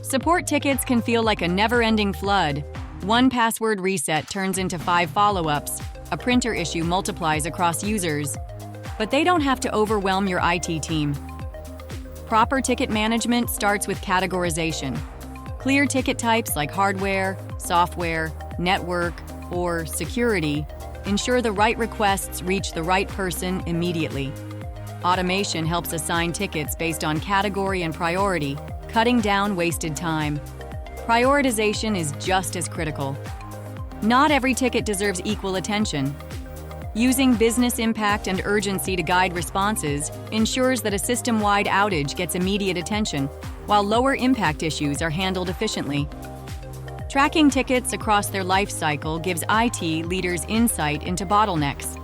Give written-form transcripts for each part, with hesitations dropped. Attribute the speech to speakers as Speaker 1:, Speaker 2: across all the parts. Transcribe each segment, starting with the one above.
Speaker 1: Support tickets can feel like a never-ending flood. One password reset turns into 5 follow-ups. A printer issue multiplies across users. But they don't have to overwhelm your IT team. Proper ticket management starts with categorization. Clear ticket types like hardware, software, network, or security ensure the right requests reach the right person immediately. Automation helps assign tickets based on category and priority, cutting down wasted time. Prioritization is just as critical. Not every ticket deserves equal attention. Using business impact and urgency to guide responses ensures that a system-wide outage gets immediate attention, while lower impact issues are handled efficiently. Tracking tickets across their life cycle gives IT leaders insight into bottlenecks.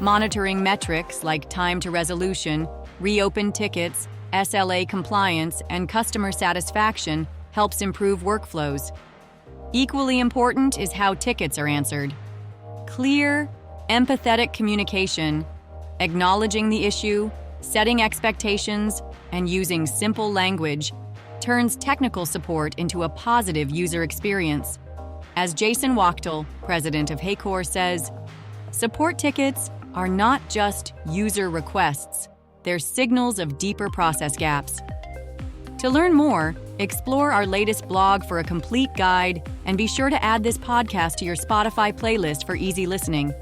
Speaker 1: Monitoring metrics like time to resolution, reopened tickets, SLA compliance, and customer satisfaction helps improve workflows. Equally important is how tickets are answered. Clear, empathetic communication, acknowledging the issue, setting expectations, and using simple language turns technical support into a positive user experience. As Jason Wachtel, president of Haycor, says, support tickets are not just user requests, they're signals of deeper process gaps. To learn more, explore our latest blog for a complete guide and be sure to add this podcast to your Spotify playlist for easy listening.